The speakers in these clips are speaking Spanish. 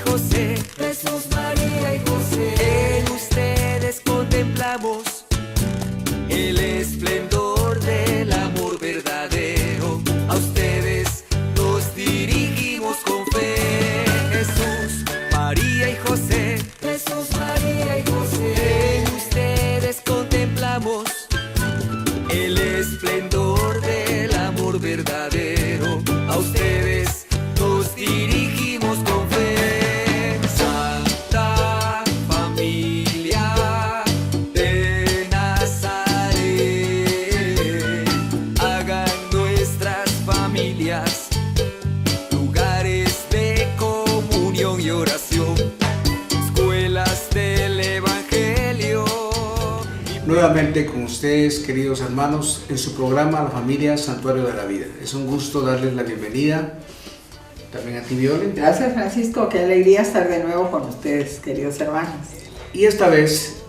José, Jesús, María y José, en ustedes contemplamos el esplendor del amor verdadero. A ustedes nos dirigimos con fe. Jesús, María y José, Jesús, María y José, en ustedes contemplamos el esplendor del amor verdadero. A ustedes nos dirigimos con fe. Santa Familia de Nazaret, hagan nuestras familias lugares de comunión y oración, escuelas del Evangelio. Nuevamente con ustedes, queridos hermanos, en su programa La Familia Santuario de la Vida. Es un gusto darles la bienvenida. También a ti, Violeta. Gracias, Francisco, qué alegría estar de nuevo con ustedes, queridos hermanos. Y esta vez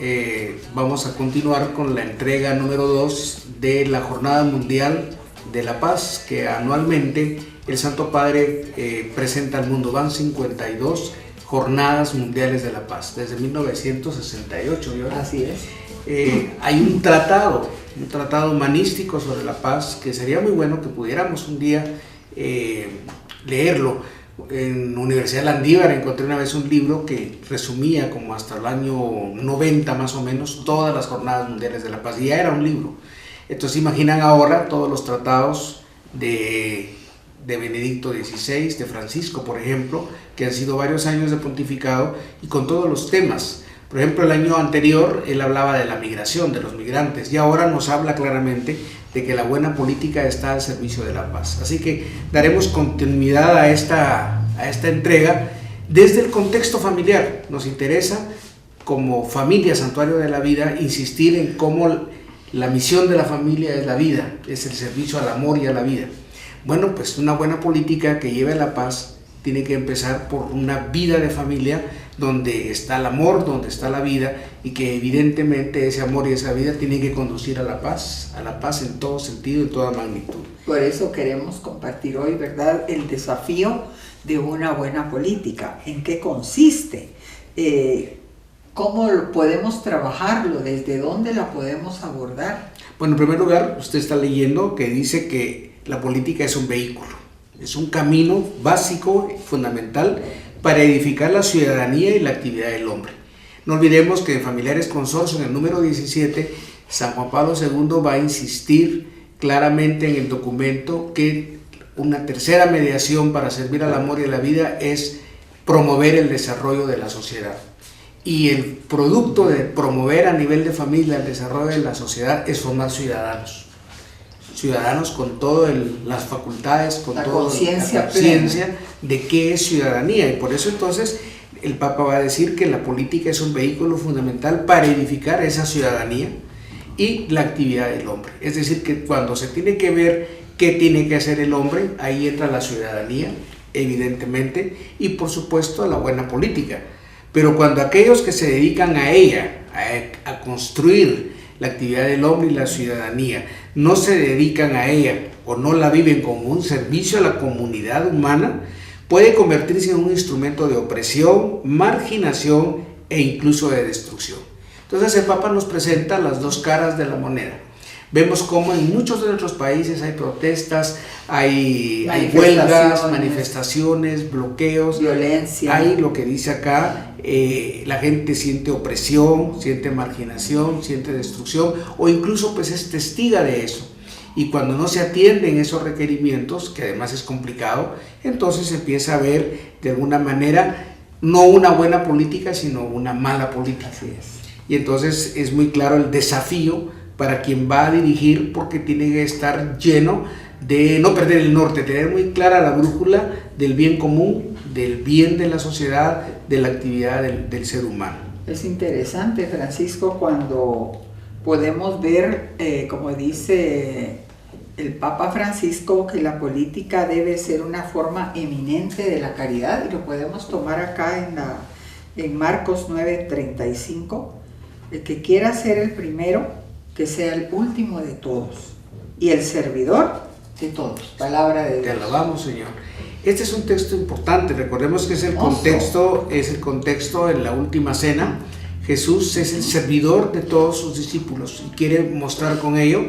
vamos a continuar con la entrega número 2 de la Jornada Mundial de la Paz, que anualmente el Santo Padre presenta al mundo. Van 52 Jornadas Mundiales de la Paz, desde 1968, Violeta. Así es. Hay un tratado humanístico sobre la paz que sería muy bueno que pudiéramos un día leerlo. En la Universidad de Landívar encontré una vez un libro que resumía como hasta el año 90 más o menos todas las jornadas mundiales de la paz, y ya era un libro. Entonces imaginan ahora todos los tratados de Benedicto XVI, de Francisco, por ejemplo, que han sido varios años de pontificado y con todos los temas. Por ejemplo, el año anterior él hablaba de la migración, de los migrantes, y ahora nos habla claramente de que la buena política está al servicio de la paz. Así que daremos continuidad a esta entrega desde el contexto familiar. Nos interesa, como familia Santuario de la Vida, insistir en cómo la misión de la familia es la vida, es el servicio al amor y a la vida. Bueno, pues una buena política que lleve a la paz tiene que empezar por una vida de familia donde está el amor, donde está la vida, y que evidentemente ese amor y esa vida tienen que conducir a la paz en todo sentido, en toda magnitud. Por eso queremos compartir hoy, ¿verdad?, el desafío de una buena política. ¿En qué consiste? ¿Cómo podemos trabajarlo? ¿Desde dónde la podemos abordar? Bueno, en primer lugar, usted está leyendo que dice que la política es un vehículo, es un camino básico, fundamental, para edificar la ciudadanía y la actividad del hombre. No olvidemos que en Familiares Consorcio, en el número 17, San Juan Pablo II va a insistir claramente en el documento que una tercera mediación para servir al amor y a la vida es promover el desarrollo de la sociedad. Y el producto de promover a nivel de familia el desarrollo de la sociedad es formar ciudadanos con todas las facultades, con toda la conciencia de qué es ciudadanía. Y por eso entonces el Papa va a decir que la política es un vehículo fundamental para edificar esa ciudadanía y la actividad del hombre. Es decir, que cuando se tiene que ver qué tiene que hacer el hombre, ahí entra la ciudadanía, evidentemente, y por supuesto la buena política. Pero cuando aquellos que se dedican a ella, a construir la actividad del hombre y la ciudadanía, no se dedican a ella o no la viven como un servicio a la comunidad humana, puede convertirse en un instrumento de opresión, marginación e incluso de destrucción. Entonces el Papa nos presenta las dos caras de la moneda. Vemos cómo en muchos de nuestros países hay protestas, hay huelgas, manifestaciones, bloqueos, violencia. Hay lo que dice acá, la gente siente opresión, siente marginación, siente destrucción, o incluso pues es testiga de eso. Y cuando no se atienden esos requerimientos, que además es complicado, entonces se empieza a ver de alguna manera no una buena política, sino una mala política. Así es. Y entonces es muy claro el desafío para quien va a dirigir, porque tiene que estar lleno de no perder el norte, tener muy clara la brújula del bien común, del bien de la sociedad, de la actividad del ser humano. Es interesante, Francisco, cuando podemos ver, como dice el Papa Francisco, que la política debe ser una forma eminente de la caridad, y lo podemos tomar acá en Marcos 9:35, el que quiera ser el primero, que sea el último de todos, y el servidor de todos. Palabra de Dios. Te alabamos, Señor. Este es un texto importante. Recordemos que es el contexto en la última cena. Jesús es el servidor de todos sus discípulos y quiere mostrar con ello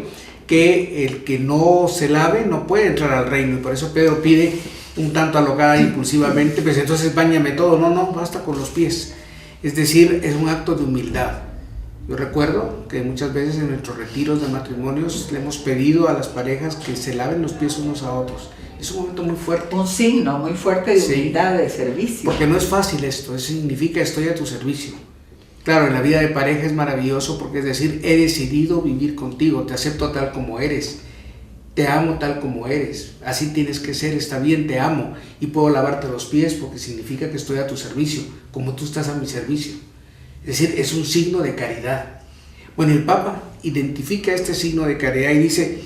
que el que no se lave no puede entrar al reino. Y por eso Pedro pide, un tanto alocada impulsivamente, pues entonces báñame todo. No, basta con los pies. Es decir, es un acto de humildad. Yo recuerdo que muchas veces en nuestros retiros de matrimonios le hemos pedido a las parejas que se laven los pies unos a otros. Es un momento muy fuerte. Un signo muy fuerte de humildad, de servicio. Porque no es fácil esto, eso significa estoy a tu servicio. Claro, en la vida de pareja es maravilloso porque es decir, he decidido vivir contigo, te acepto tal como eres, te amo tal como eres, así tienes que ser, está bien, te amo y puedo lavarte los pies porque significa que estoy a tu servicio, como tú estás a mi servicio. Es decir, es un signo de caridad. Bueno, el Papa identifica este signo de caridad y dice,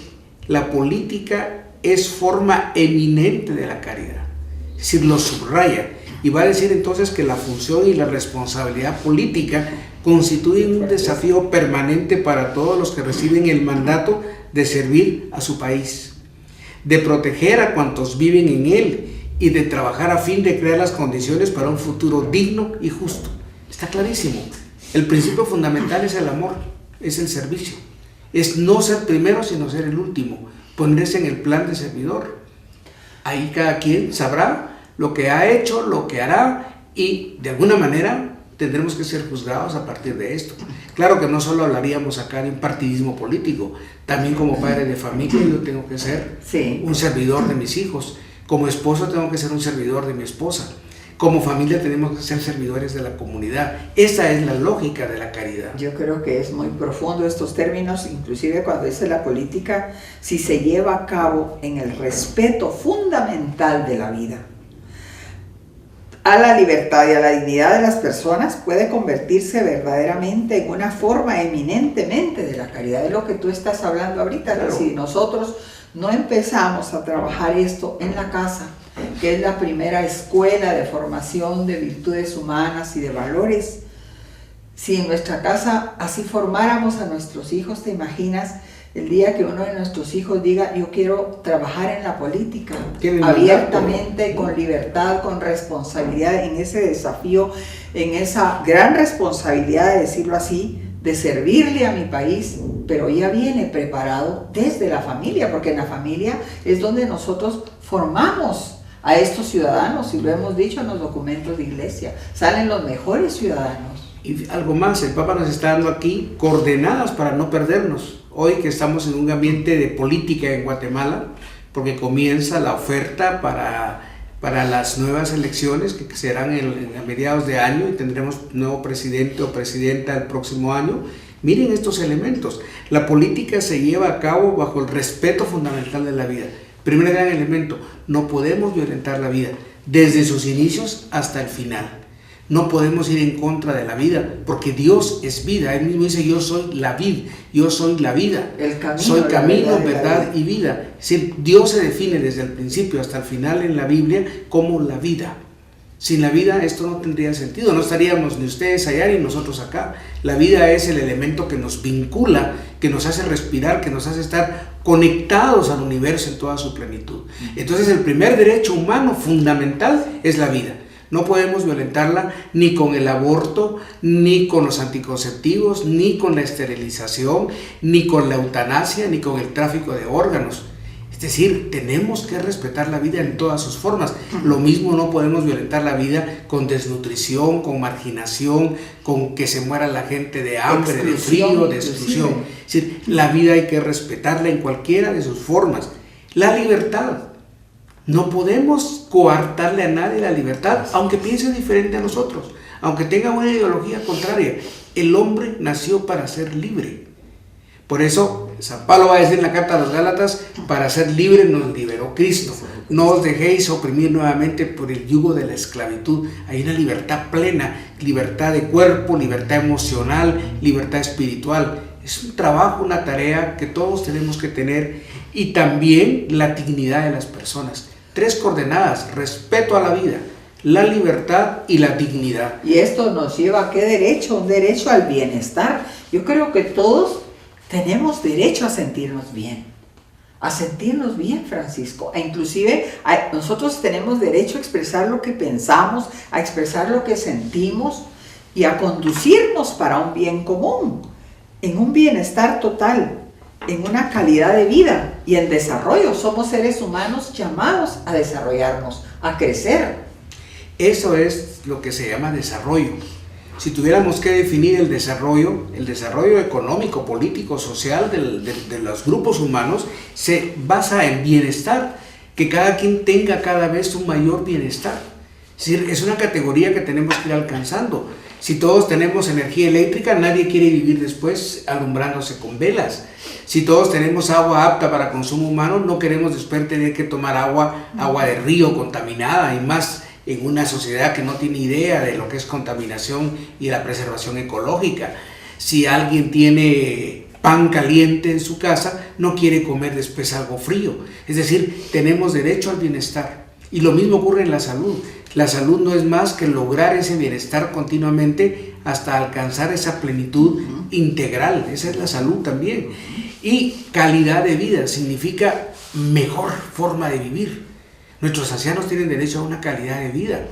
la política es forma eminente de la caridad. Es decir, lo subraya. Y va a decir entonces que la función y la responsabilidad política constituyen un desafío permanente para todos los que reciben el mandato de servir a su país, de proteger a cuantos viven en él y de trabajar a fin de crear las condiciones para un futuro digno y justo. Está clarísimo. El principio fundamental es el amor, es el servicio. Es no ser primero, sino ser el último. Ponerse en el plan de servidor. Ahí cada quien sabrá lo que ha hecho, lo que hará y de alguna manera tendremos que ser juzgados a partir de esto. Claro que no solo hablaríamos acá de un partidismo político, también como padre de familia yo tengo que ser un servidor de mis hijos, como esposo tengo que ser un servidor de mi esposa, como familia tenemos que ser servidores de la comunidad. Esa es la lógica de la caridad. Yo creo que es muy profundo estos términos, inclusive cuando dice la política, si se lleva a cabo en el respeto fundamental de la vida, a la libertad y a la dignidad de las personas, puede convertirse verdaderamente en una forma eminentemente de la caridad. Es lo que tú estás hablando ahorita. Claro. Si nosotros no empezamos a trabajar esto en la casa, que es la primera escuela de formación de virtudes humanas y de valores, si en nuestra casa así formáramos a nuestros hijos, ¿te imaginas el día que uno de nuestros hijos diga yo quiero trabajar en la política abiertamente, con libertad, con responsabilidad, en ese desafío, en esa gran responsabilidad de decirlo así, de servirle a mi país, pero ya viene preparado desde la familia, porque en la familia es donde nosotros formamos a estos ciudadanos, y lo hemos dicho en los documentos de iglesia, salen los mejores ciudadanos. Y algo más, el Papa nos está dando aquí coordenadas para no perdernos. Hoy que estamos en un ambiente de política en Guatemala, porque comienza la oferta para las nuevas elecciones que serán a mediados de año y tendremos nuevo presidente o presidenta el próximo año. Miren estos elementos. La política se lleva a cabo bajo el respeto fundamental de la vida. Primer gran elemento, no podemos violentar la vida desde sus inicios hasta el final. No podemos ir en contra de la vida, porque Dios es vida. Él mismo dice, yo soy la vid, yo soy la vida. Soy camino, verdad y vida. Es decir, Dios se define desde el principio hasta el final en la Biblia como la vida. Sin la vida esto no tendría sentido, no estaríamos ni ustedes allá ni nosotros acá. La vida es el elemento que nos vincula, que nos hace respirar, que nos hace estar conectados al universo en toda su plenitud. Entonces el primer derecho humano fundamental es la vida. No podemos violentarla ni con el aborto, ni con los anticonceptivos, ni con la esterilización, ni con la eutanasia, ni con el tráfico de órganos. Es decir, tenemos que respetar la vida en todas sus formas. Lo mismo no podemos violentar la vida con desnutrición, con marginación, con que se muera la gente de hambre, de frío, de exclusión. Es decir, la vida hay que respetarla en cualquiera de sus formas. La libertad. No podemos coartarle a nadie la libertad, aunque piense diferente a nosotros, aunque tenga una ideología contraria. El hombre nació para ser libre. Por eso, San Pablo va a decir en la carta a los Gálatas, para ser libre nos liberó Cristo. No os dejéis oprimir nuevamente por el yugo de la esclavitud. Hay una libertad plena, libertad de cuerpo, libertad emocional, libertad espiritual. Es un trabajo, una tarea que todos tenemos que tener, y también la dignidad de las personas. 3 coordenadas: respeto a la vida, la libertad y la dignidad. Y esto nos lleva a ¿qué derecho? Un derecho al bienestar. Yo creo que todos tenemos derecho a sentirnos bien. a sentirnos bien, Francisco. E inclusive nosotros tenemos derecho a expresar lo que pensamos, a expresar lo que sentimos y a conducirnos para un bien común, en un bienestar total, en una calidad de vida y en desarrollo. Somos seres humanos llamados a desarrollarnos, a crecer. Eso es lo que se llama desarrollo. Si tuviéramos que definir el desarrollo económico, político, social de los grupos humanos, se basa en bienestar, que cada quien tenga cada vez un mayor bienestar. Es decir, es una categoría que tenemos que ir alcanzando. Si todos tenemos energía eléctrica, nadie quiere vivir después alumbrándose con velas. Si todos tenemos agua apta para consumo humano, no queremos después tener que tomar agua de río contaminada, y más en una sociedad que no tiene idea de lo que es contaminación y la preservación ecológica. Si alguien tiene pan caliente en su casa, no quiere comer después algo frío. Es decir, tenemos derecho al bienestar. Y lo mismo ocurre en la salud. La salud no es más que lograr ese bienestar continuamente hasta alcanzar esa plenitud integral. Esa es la salud también. Y calidad de vida significa mejor forma de vivir. Nuestros ancianos tienen derecho a una calidad de vida,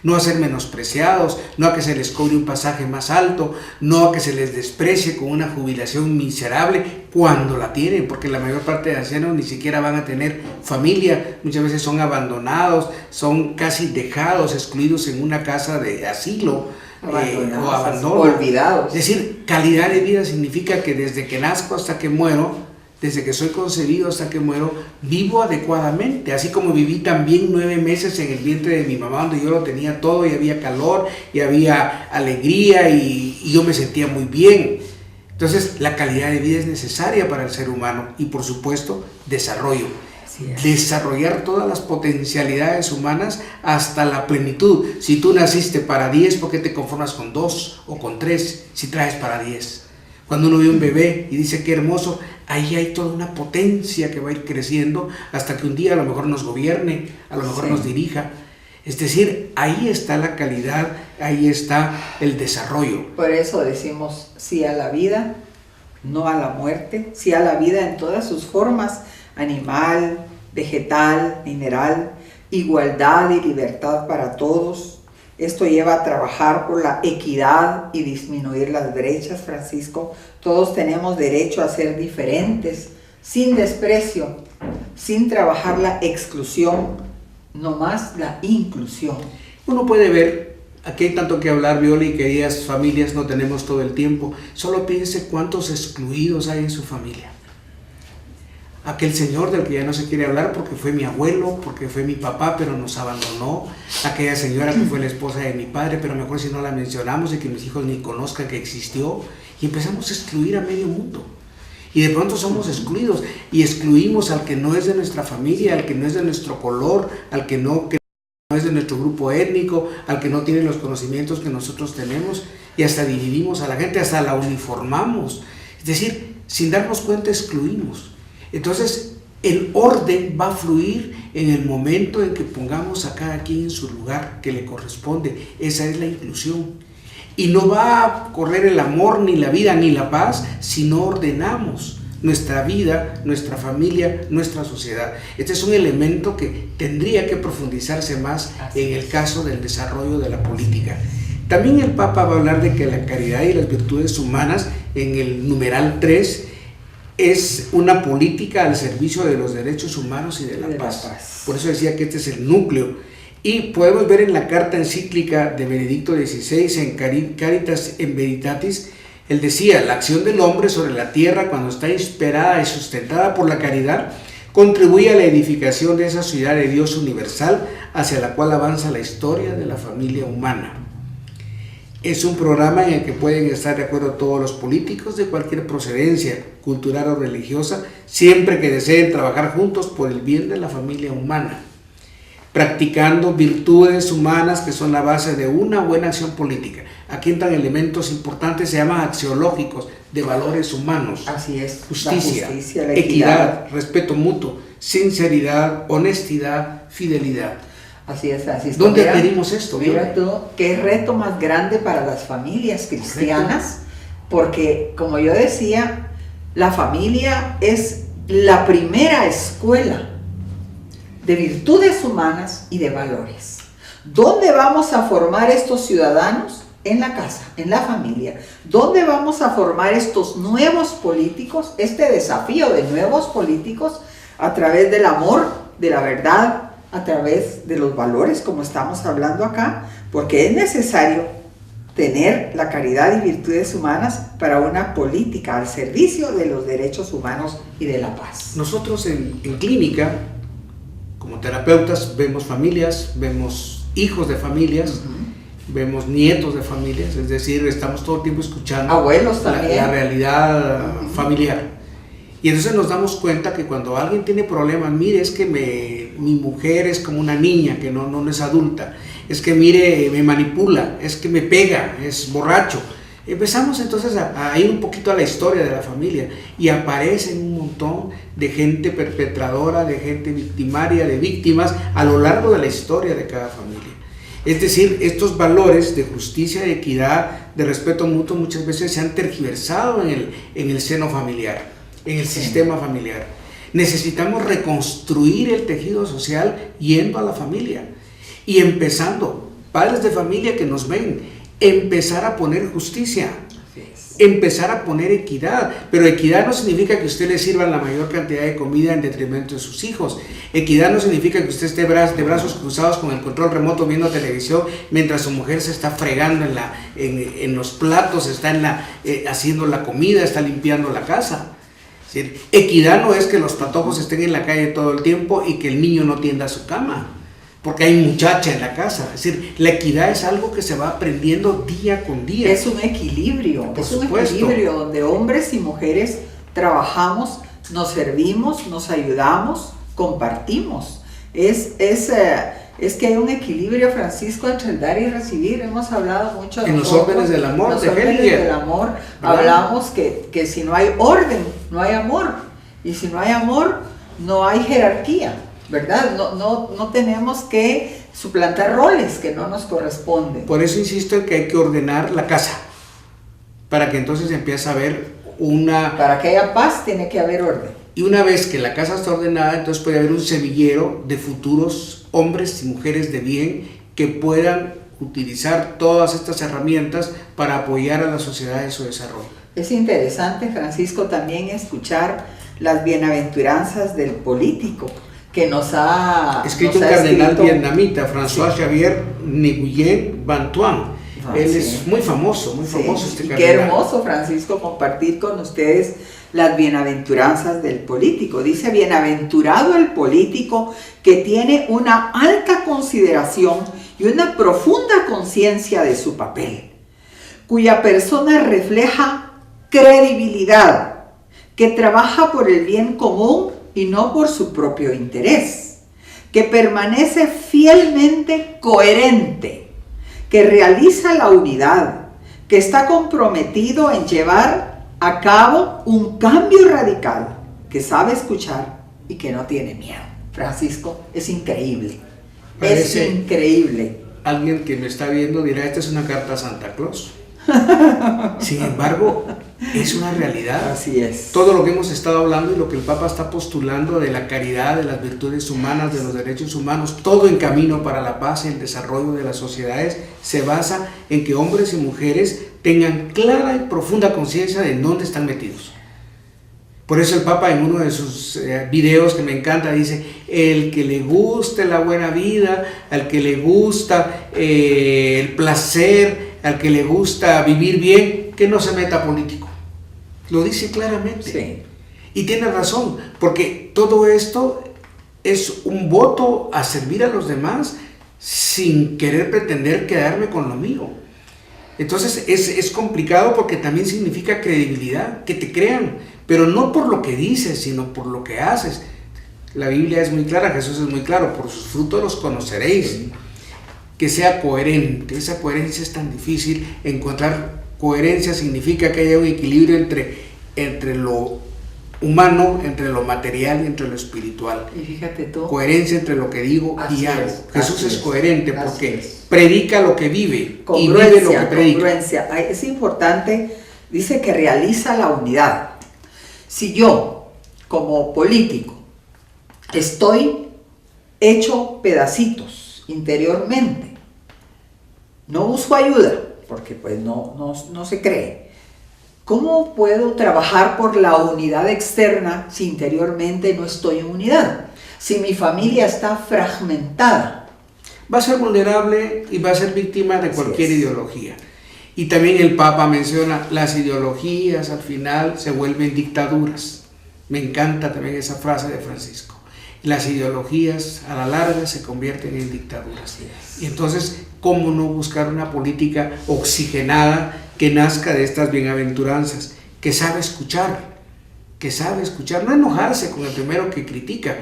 no a ser menospreciados, no a que se les cobre un pasaje más alto, no a que se les desprecie con una jubilación miserable cuando la tienen, porque la mayor parte de ancianos ni siquiera van a tener familia, muchas veces son abandonados, son casi dejados, excluidos en una casa de asilo o abandono. Olvidados. Es decir, calidad de vida significa que desde que nazco hasta que muero, desde que soy concebido hasta que muero, vivo adecuadamente, así como viví también 9 meses en el vientre de mi mamá, donde yo lo tenía todo y había calor y había alegría y yo me sentía muy bien. Entonces, la calidad de vida es necesaria para el ser humano y, por supuesto, desarrollo. Desarrollar todas las potencialidades humanas hasta la plenitud. Si tú naciste para 10, ¿por qué te conformas con 2 o con 3 si traes para 10? Cuando uno ve un bebé y dice qué hermoso, ahí hay toda una potencia que va a ir creciendo hasta que un día a lo mejor nos gobierne, a lo mejor nos dirija. Es decir, ahí está la calidad, ahí está el desarrollo. Por eso decimos sí a la vida, no a la muerte, sí a la vida en todas sus formas, animal, vegetal, mineral, igualdad y libertad para todos. Esto lleva a trabajar por la equidad y disminuir las brechas, Francisco. Todos tenemos derecho a ser diferentes, sin desprecio, sin trabajar la exclusión, no más la inclusión. Uno puede ver, aquí hay tanto que hablar, Viola, y queridas familias, no tenemos todo el tiempo. Solo piense cuántos excluidos hay en su familia. Aquel señor del que ya no se quiere hablar porque fue mi abuelo, porque fue mi papá, pero nos abandonó. Aquella señora que fue la esposa de mi padre, pero mejor si no la mencionamos y que mis hijos ni conozcan que existió. Y empezamos a excluir a medio mundo. Y de pronto somos excluidos y excluimos al que no es de nuestra familia, al que no es de nuestro color, al que no es de nuestro grupo étnico, al que no tiene los conocimientos que nosotros tenemos, y hasta dividimos a la gente, hasta la uniformamos. Es decir, sin darnos cuenta excluimos. Entonces, el orden va a fluir en el momento en que pongamos a cada quien en su lugar que le corresponde. Esa es la inclusión. Y no va a correr el amor, ni la vida, ni la paz, si no ordenamos nuestra vida, nuestra familia, nuestra sociedad. Este es un elemento que tendría que profundizarse más en el caso del desarrollo de la política. También el Papa va a hablar de que la caridad y las virtudes humanas, en el numeral 3, es una política al servicio de los derechos humanos y de la paz. Por eso decía que este es el núcleo. Y podemos ver en la carta encíclica de Benedicto XVI, en Caritas in Veritatis, él decía: la acción del hombre sobre la tierra, cuando está inspirada y sustentada por la caridad, contribuye a la edificación de esa ciudad de Dios universal hacia la cual avanza la historia de la familia humana. Es un programa en el que pueden estar de acuerdo todos los políticos de cualquier procedencia, cultural o religiosa, siempre que deseen trabajar juntos por el bien de la familia humana, practicando virtudes humanas que son la base de una buena acción política. Aquí entran elementos importantes, se llaman axiológicos, de valores humanos. Así es. Justicia, la equidad, respeto mutuo, sinceridad, honestidad, fidelidad. Así es, Francisco. ¿Dónde adquirimos esto? Mira tú, qué reto más grande para las familias cristianas, porque como yo decía, la familia es la primera escuela de virtudes humanas y de valores. ¿Dónde vamos a formar estos ciudadanos? En la casa, en la familia. ¿Dónde vamos a formar estos nuevos políticos? Este desafío de nuevos políticos a través del amor, de la verdad, a través de los valores, como estamos hablando acá, porque es necesario tener la caridad y virtudes humanas para una política al servicio de los derechos humanos y de la paz. Nosotros en clínica, como terapeutas, vemos familias, vemos hijos de familias, vemos nietos de familias, es decir, estamos todo el tiempo escuchando abuelos también, la realidad familiar. Y entonces nos damos cuenta que cuando alguien tiene problemas, mire, es que mi mujer es como una niña que no es adulta, es que mire, me manipula, es que me pega, es borracho. Empezamos entonces a ir un poquito a la historia de la familia y aparecen un montón de gente perpetradora, de gente victimaria, de víctimas a lo largo de la historia de cada familia. Es decir, estos valores de justicia, de equidad, de respeto mutuo muchas veces se han tergiversado en el seno familiar, en el sistema familiar. Necesitamos reconstruir el tejido social yendo a la familia y empezando, padres de familia que nos ven, empezar a poner justicia, empezar a poner equidad, pero equidad no significa que usted le sirva la mayor cantidad de comida en detrimento de sus hijos. Equidad no significa que usted esté de brazos cruzados con el control remoto viendo televisión mientras su mujer se está fregando en los platos, está haciendo la comida, está limpiando la casa. Es decir, equidad no es que los patojos estén en la calle todo el tiempo y que el niño no tienda su cama porque hay muchacha en la casa. Es decir, la equidad es algo que se va aprendiendo día con día. Es un equilibrio, equilibrio donde hombres y mujeres trabajamos, nos servimos, nos ayudamos, compartimos. Es que hay un equilibrio, Francisco, entre el dar y recibir. Hemos hablado mucho en los órdenes del amor, hablamos que si no hay orden, no hay amor. Y si no hay amor, no hay jerarquía, ¿verdad? No tenemos que suplantar roles que no nos corresponden. Por eso insisto en que hay que ordenar la casa, para que entonces empiece a haber Para que haya paz tiene que haber orden. Y una vez que la casa está ordenada, entonces puede haber un semillero de futuros hombres y mujeres de bien que puedan utilizar todas estas herramientas para apoyar a la sociedad en su desarrollo. Es interesante, Francisco, también escuchar las bienaventuranzas del político que nos ha escrito un cardenal vietnamita, François Xavier Nguyen Van Thuan. Él es muy famoso este cardenal. Qué hermoso, Francisco, compartir con ustedes las bienaventuranzas del político. Dice: bienaventurado el político que tiene una alta consideración y una profunda conciencia de su papel, cuya persona refleja credibilidad, que trabaja por el bien común y no por su propio interés, que permanece fielmente coherente, que realiza la unidad, que está comprometido en llevar a cabo un cambio radical, que sabe escuchar y que no tiene miedo. Francisco, es increíble. Parece es increíble. Alguien que me está viendo dirá: esta es una carta a Santa Claus. Sin embargo, es una realidad. Así es. Todo lo que hemos estado hablando y lo que el Papa está postulando de la caridad, de las virtudes humanas, de los derechos humanos, todo en camino para la paz y el desarrollo de las sociedades, se basa en que hombres y mujeres tengan clara y profunda conciencia de en dónde están metidos. Por eso el Papa, en uno de sus videos que me encanta, dice: el que le guste la buena vida, al que le gusta el placer, al que le gusta vivir bien, que no se meta político. Lo dice claramente. Sí. Y tiene razón, porque todo esto es un voto a servir a los demás sin querer pretender quedarme con lo mío. Entonces es complicado, porque también significa credibilidad, que te crean, pero no por lo que dices, sino por lo que haces. La Biblia es muy clara, Jesús es muy claro: por sus frutos los conoceréis. Que sea coherente. Esa coherencia es tan difícil. Encontrar coherencia significa que haya un equilibrio entre lo humano, entre lo material y entre lo espiritual. Y fíjate tú, coherencia entre lo que digo y hago. Jesús es coherente porque predica lo que vive y vive lo que predica. Congruencia. Es importante, dice que realiza la unidad. Si yo como político, estoy hecho pedacitos interiormente, no busco ayuda, porque pues no se cree. ¿Cómo puedo trabajar por la unidad externa si interiormente no estoy en unidad? Si mi familia está fragmentada. Va a ser vulnerable y va a ser víctima de cualquier ideología. Y también el Papa menciona, las ideologías al final se vuelven dictaduras. Me encanta también esa frase de Francisco. Las ideologías a la larga se convierten en dictaduras. Y entonces, ¿cómo no buscar una política oxigenada que nazca de estas bienaventuranzas? Que sabe escuchar, no enojarse con el primero que critica.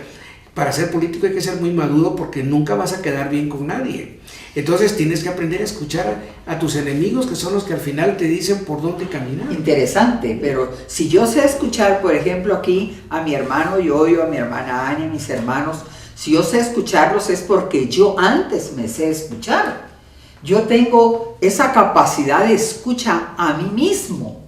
Para ser político hay que ser muy maduro porque nunca vas a quedar bien con nadie. Entonces tienes que aprender a escuchar a tus enemigos, que son los que al final te dicen por dónde caminar. Interesante, pero si yo sé escuchar, por ejemplo, aquí a mi hermano Yoyo, a mi hermana Ania, a mis hermanos, si yo sé escucharlos es porque yo antes me sé escuchar. Yo tengo esa capacidad de escucha a mí mismo,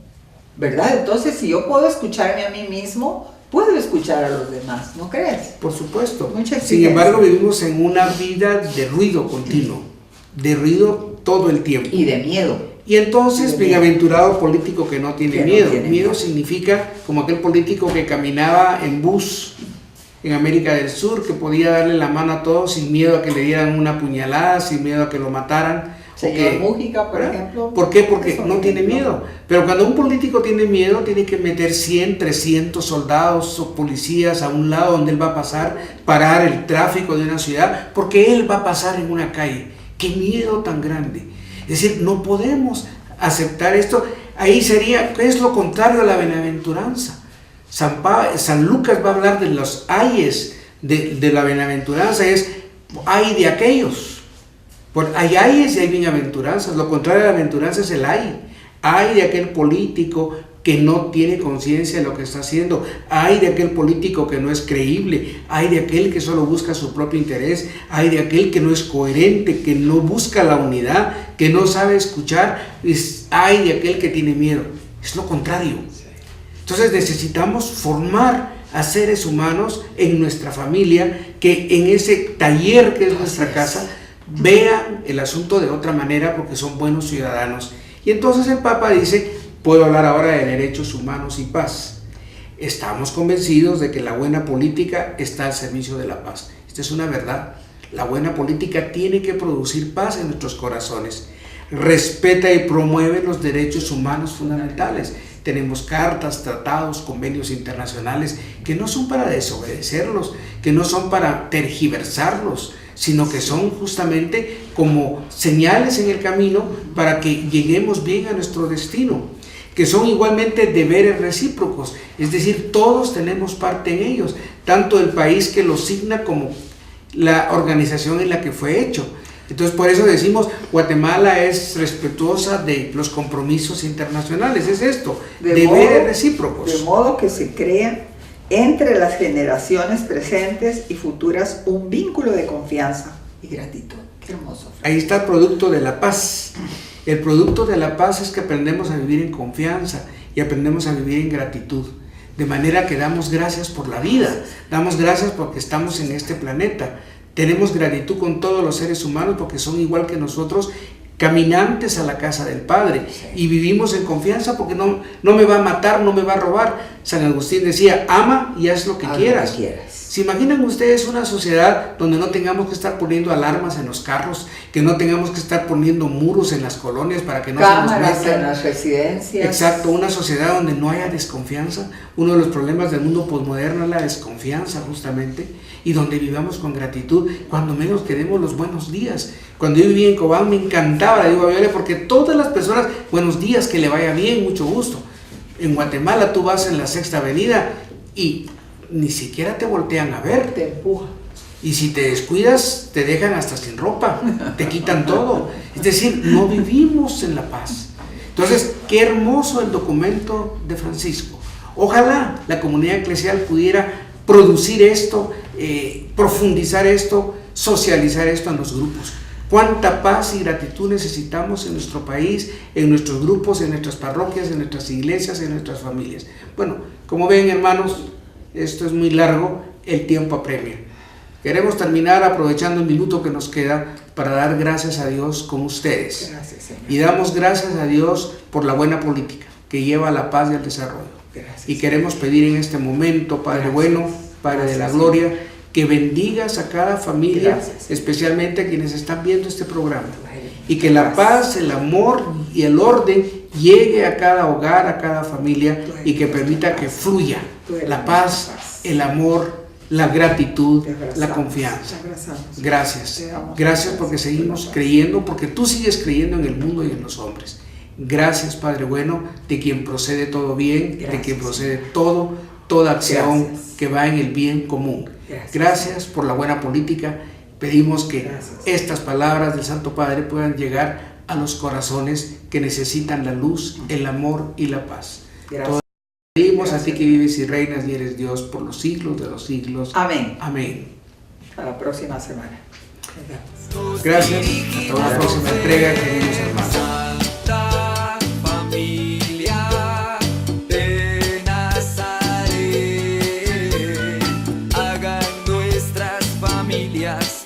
¿verdad? Entonces, si yo puedo escucharme a mí mismo, puedo escuchar a los demás, ¿no crees? Por supuesto. Mucha Sin embargo, vivimos en una vida de ruido continuo, de ruido todo el tiempo. Y de miedo. Y entonces, bienaventurado político que no tiene miedo. Miedo significa como aquel político que caminaba en bus en América del Sur, que podía darle la mano a todos sin miedo a que le dieran una puñalada, sin miedo a que lo mataran. Señor Mújica, por ejemplo. ¿Por qué? Porque no tiene miedo. Pero cuando un político tiene miedo, tiene que meter 100, 300 soldados o policías a un lado donde él va a pasar, parar el tráfico de una ciudad, porque él va a pasar en una calle. ¡Qué miedo tan grande! Es decir, no podemos aceptar esto. Ahí sería, ¿qué es lo contrario a la bienaventuranza? San Lucas va a hablar de los ayes de la bienaventuranza, es ay de aquellos. Hay ayes y hay bienaventuranzas. Lo contrario de la bienaventuranza es el ay. Ay de aquel político que no tiene conciencia de lo que está haciendo. Ay de aquel político que no es creíble. Ay de aquel que solo busca su propio interés. Ay de aquel que no es coherente, que no busca la unidad, que no sabe escuchar. Ay de aquel que tiene miedo. Es lo contrario. Entonces necesitamos formar a seres humanos en nuestra familia, que en ese taller que es nuestra casa vean el asunto de otra manera, porque son buenos ciudadanos. Y entonces el Papa dice, puedo hablar ahora de derechos humanos y paz. Estamos convencidos de que la buena política está al servicio de la paz. Esta es una verdad. La buena política tiene que producir paz en nuestros corazones. Respeta y promueve los derechos humanos fundamentales. Tenemos cartas, tratados, convenios internacionales que no son para desobedecerlos, que no son para tergiversarlos, sino que son justamente como señales en el camino para que lleguemos bien a nuestro destino, que son igualmente deberes recíprocos, es decir, todos tenemos parte en ellos, tanto el país que los signa como la organización en la que fue hecho. Entonces, por eso decimos, Guatemala es respetuosa de los compromisos internacionales, es esto, deberes recíprocos. De modo que se crea entre las generaciones presentes y futuras un vínculo de confianza y gratitud. Qué hermoso. Ahí está el producto de la paz. El producto de la paz es que aprendemos a vivir en confianza y aprendemos a vivir en gratitud. De manera que damos gracias por la vida, damos gracias porque estamos en este planeta. Tenemos gratitud con todos los seres humanos porque son igual que nosotros, caminantes a la casa del Padre, y vivimos en confianza porque no me va a matar, no me va a robar. San Agustín decía, ama y haz lo que quieras. ¿Se imaginan ustedes una sociedad donde no tengamos que estar poniendo alarmas en los carros, que no tengamos que estar poniendo muros en las colonias para que no cámaras se nos metan en las residencias? Exacto, una sociedad donde no haya desconfianza. Uno de los problemas del mundo posmoderno es la desconfianza justamente, y donde vivamos con gratitud, cuando menos queremos los buenos días. Cuando yo vivía en Cobán me encantaba la Diego Viola porque todas las personas, buenos días, que le vaya bien, mucho gusto. En Guatemala tú vas en la Sexta Avenida y ni siquiera te voltean a ver. Te empujan. Y si te descuidas, te dejan hasta sin ropa, te quitan todo. Es decir, no vivimos en la paz. Entonces, qué hermoso el documento de Francisco. Ojalá la comunidad eclesial pudiera producir esto, profundizar esto, socializar esto en los grupos. Cuánta paz y gratitud necesitamos en nuestro país, en nuestros grupos, en nuestras parroquias, en nuestras iglesias, en nuestras familias. Bueno, como ven, hermanos, esto es muy largo, el tiempo apremia. Queremos terminar aprovechando el minuto que nos queda para dar gracias a Dios con ustedes. Gracias, Señor. Y damos gracias a Dios por la buena política que lleva a la paz y al desarrollo. Gracias, y queremos pedir en este momento, Padre gracias. bueno, Padre de la Gracias, gloria, que bendigas a cada familia, Gracias. especialmente a quienes están viendo este programa. Padre. Y que la Gracias. paz, el amor y el orden llegue a cada hogar, a cada familia, y que permita que fluya la paz, el amor, la gratitud, Te abrazamos, la confianza. te abrazamos. Gracias. Te damos Gracias porque seguimos creyendo, porque tú sigues creyendo en el mundo y en los hombres. Gracias, Padre bueno, de quien procede todo bien, de Gracias. quien procede toda acción Gracias. que va en el bien común. Gracias. Gracias por la buena política. Pedimos que Gracias. estas palabras del Santo Padre puedan llegar a los corazones que necesitan la luz, el amor y la paz. Gracias. Pedimos a Gracias. ti que vives y reinas y eres Dios por los siglos de los siglos. Amén. Amén. A la próxima semana. Nos vemos. Gracias. Hasta una próxima entrega, queridos hermanos. Santa familia de Nazaret, hagan nuestras familias